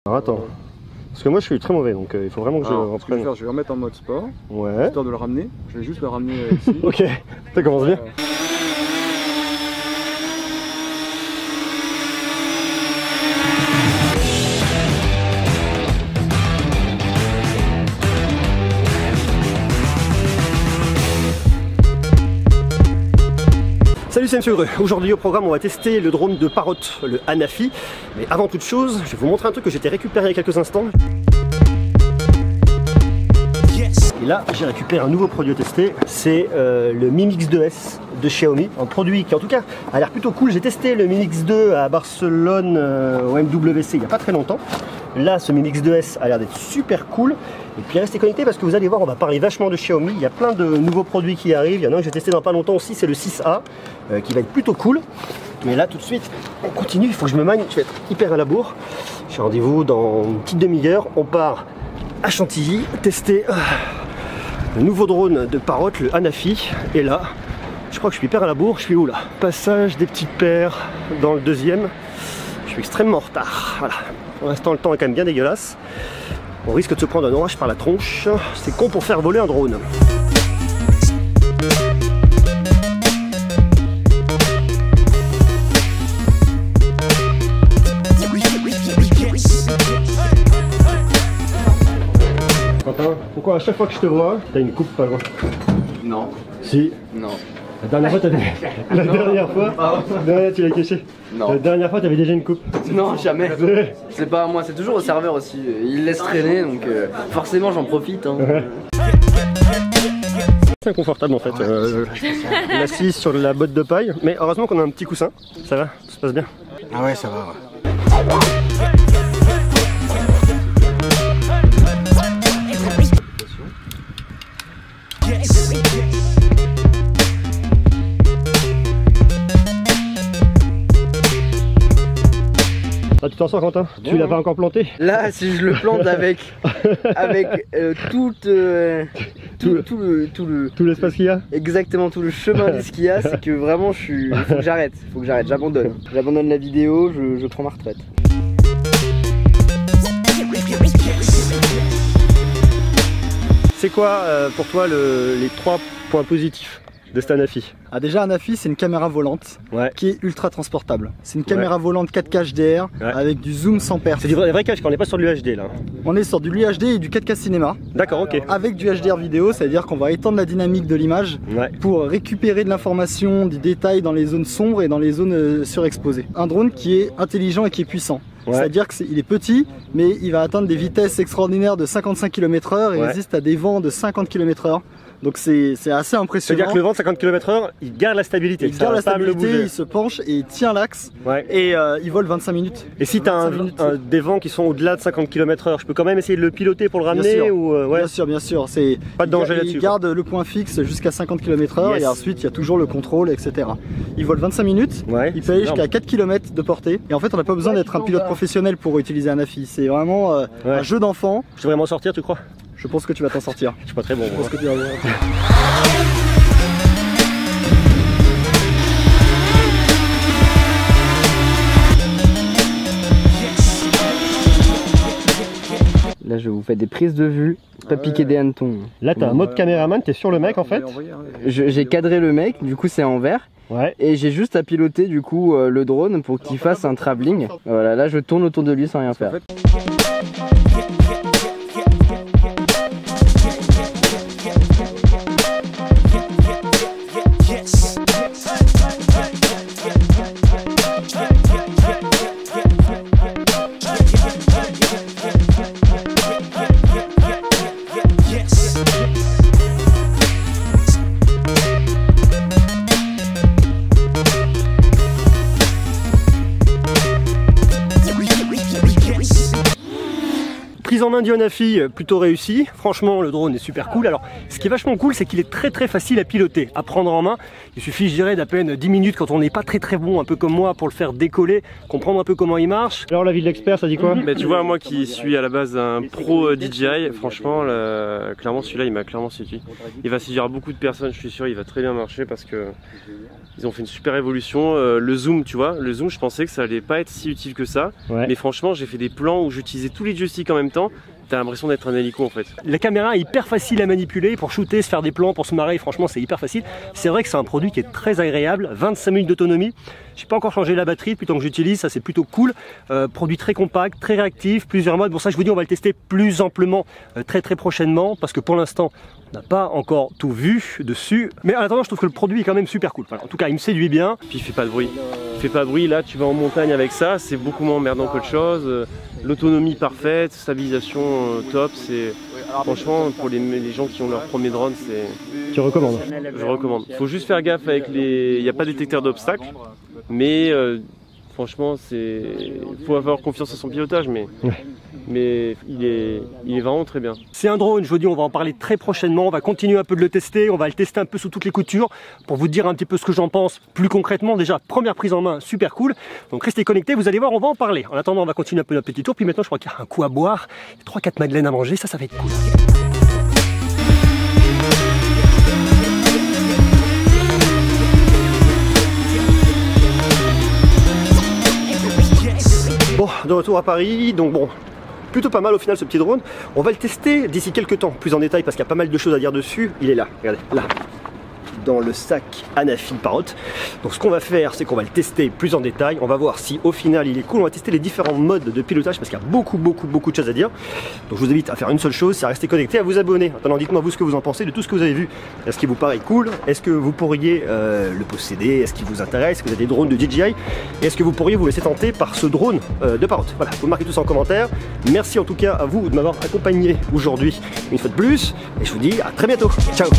Alors attends, parce que moi je suis très mauvais donc il faut vraiment que je reprenne. Ce que je vais faire, je vais remettre en mode sport, ouais. histoire de le ramener. Je vais juste le ramener ici. Ok, ça commence bien. Salut, c'est Monsieur Heureux. Aujourd'hui au programme on va tester le drone de Parrot, le Hanafi. Mais avant toute chose, je vais vous montrer un truc que j'ai récupéré il y a quelques instants. Et là j'ai récupéré un nouveau produit à tester, c'est le Mi Mix 2S de Xiaomi. Un produit qui en tout cas a l'air plutôt cool. J'ai testé le Mi Mix 2 à Barcelone au MWC il n'y a pas très longtemps. Là ce Mi Mix 2S a l'air d'être super cool. Et puis restez connectés parce que vous allez voir, on va parler vachement de Xiaomi. Il y a plein de nouveaux produits qui arrivent. Il y en a un que j'ai testé dans pas longtemps aussi, c'est le 6A qui va être plutôt cool. Mais là tout de suite on continue, il faut que je me magne, je vais être hyper à la bourre. J'ai rendez-vous dans une petite demi-heure. On part à Chantilly tester le nouveau drone de Parrot, le Hanafi. Et là je crois que je suis hyper à la bourre. Je suis où là? Passage des petites paires dans le deuxième. Je suis extrêmement en retard. Voilà. Pour l'instant le temps est quand même bien dégueulasse. On risque de se prendre un orage par la tronche. C'est con pour faire voler un drone. Quentin, pourquoi à chaque fois que je te vois, t'as une coupe pas loin? Non. Si. Non. La dernière fois, t'avais... La dernière fois... Non, tu l'as caché. Non. La dernière fois, t'avais déjà une coupe. Non, jamais. C'est pas à moi, c'est toujours au serveur aussi. Il laisse traîner, donc forcément j'en profite. Hein. Ouais. C'est inconfortable en fait, l'assise sur la botte de paille. Mais heureusement qu'on a un petit coussin. Ça va? Ça se passe bien? Ah ouais, ça va, ouais. Ah, tu t'en sors Quentin? Tu l'as pas encore planté? Là, si je le plante avec tout l'espace qu'il y a? Exactement, tout le chemin lisse qu'il y a, c'est que vraiment faut que j'arrête, j'abandonne. J'abandonne la vidéo, je prends ma retraite. C'est quoi pour toi les 3 points positifs de cet Hanafi? Ah déjà Hanafi c'est une caméra volante qui est ultra transportable. C'est une caméra volante 4K HDR avec du zoom sans perte. C'est du vrai cache, on n'est pas sur de l'UHD là. On est sur du l'UHD et du 4K cinéma. D'accord, ok. Avec du HDR vidéo, ça veut dire qu'on va étendre la dynamique de l'image pour récupérer de l'information, du détail dans les zones sombres et dans les zones surexposées. Un drone qui est intelligent et qui est puissant. C'est-à-dire qu'il est petit, mais il va atteindre des vitesses extraordinaires de 55 km/h et résiste à des vents de 50 km/h. Donc c'est assez impressionnant. C'est-à-dire que le vent de 50 km/h, il garde la stabilité. Il garde la stabilité, il se penche et il tient l'axe et il vole 25 minutes. Et si tu as des vents qui sont au-delà de 50 km/h, je peux quand même essayer de le piloter pour le ramener ou Bien sûr. Pas de danger là-dessus. Il garde le point fixe jusqu'à 50 km/h et ensuite il y a toujours le contrôle, etc. Il vole 25 minutes, il peut aller jusqu'à 4 km de portée. Et en fait on n'a pas besoin d'être un pilote professionnel pour utiliser un Hanafi. C'est vraiment un jeu d'enfant. Je devrais m'en sortir, tu crois? Je pense que tu vas t'en sortir. Je suis pas très bon. Je pense que tu vas voir. Là je vous fais des prises de vue, pas piquer des hannetons. Là t'as un mode caméraman, t'es sur le mec en fait. J'ai cadré le mec, du coup c'est en vert. Et j'ai juste à piloter du coup le drone pour qu'il fasse un travelling. Voilà, là je tourne autour de lui sans rien faire. Prise en main d'Ionafi plutôt réussie. Franchement, le drone est super cool. Alors, ce qui est vachement cool, c'est qu'il est très facile à piloter, à prendre en main. Il suffit, je dirais, d'à peine 10 minutes quand on n'est pas très bon, un peu comme moi, pour le faire décoller, comprendre un peu comment il marche. Alors, l'avis de l'expert, ça dit quoi? Tu vois, moi qui suis à la base un pro DJI, franchement, clairement, celui-là, il m'a clairement séduit. Il va séduire beaucoup de personnes, je suis sûr, il va très bien marcher parce que ils ont fait une super évolution. Le zoom, tu vois, le zoom, je pensais que ça allait pas être si utile que ça. Ouais. Mais franchement, j'ai fait des plans où j'utilisais tous les joysticks en même temps. T'as l'impression d'être un hélico en fait. La caméra est hyper facile à manipuler pour shooter, se faire des plans, pour se marrer. Franchement, c'est hyper facile. C'est vrai que c'est un produit qui est très agréable. 25 minutes d'autonomie. J'ai pas encore changé la batterie depuis le temps que j'utilise. Ça, c'est plutôt cool. Produit très compact, très réactif, plusieurs modes. Pour ça, je vous dis, on va le tester plus amplement très prochainement parce que pour l'instant, on n'a pas encore tout vu dessus. Mais en attendant, je trouve que le produit est quand même super cool. Voilà, en tout cas, il me séduit bien. Puis il fait pas de bruit. Il fait pas de bruit. Là, tu vas en montagne avec ça, c'est beaucoup moins emmerdant qu'autre chose. L'autonomie parfaite, stabilisation top, c'est franchement pour les gens qui ont leur premier drone, c'est... Tu recommandes? Je recommande. Il faut juste faire gaffe avec les... Il n'y a pas de détecteur d'obstacles, mais franchement, il faut avoir confiance en son pilotage, mais il est vraiment très bien. C'est un drone, je vous dis, on va en parler très prochainement, on va continuer un peu de le tester, on va le tester un peu sous toutes les coutures pour vous dire un petit peu ce que j'en pense plus concrètement. Déjà, première prise en main, super cool, donc restez connectés, vous allez voir, on va en parler. En attendant, on va continuer un peu notre petit tour, puis maintenant je crois qu'il y a un coup à boire, 3-4 madeleines à manger, ça va être cool. Bon, de retour à Paris, donc bon, plutôt pas mal au final ce petit drone. On va le tester d'ici quelques temps, plus en détail parce qu'il y a pas mal de choses à dire dessus. Il est là, regardez, là, dans le sac Anafi Parrot. Donc ce qu'on va faire, c'est qu'on va le tester plus en détail. On va voir si au final il est cool. On va tester les différents modes de pilotage parce qu'il y a beaucoup de choses à dire. Donc je vous invite à faire une seule chose, c'est à rester connecté, à vous abonner. Attends, dites-moi vous ce que vous en pensez de tout ce que vous avez vu. Est-ce qu'il vous paraît cool? Est-ce que vous pourriez le posséder? Est-ce qu'il vous intéresse? Est-ce que vous avez des drones de DJI? Et est-ce que vous pourriez vous laisser tenter par ce drone de Parrot? Voilà, vous marquez tout ça en commentaire. Merci en tout cas à vous de m'avoir accompagné aujourd'hui une fois de plus. Et je vous dis à très bientôt. Ciao.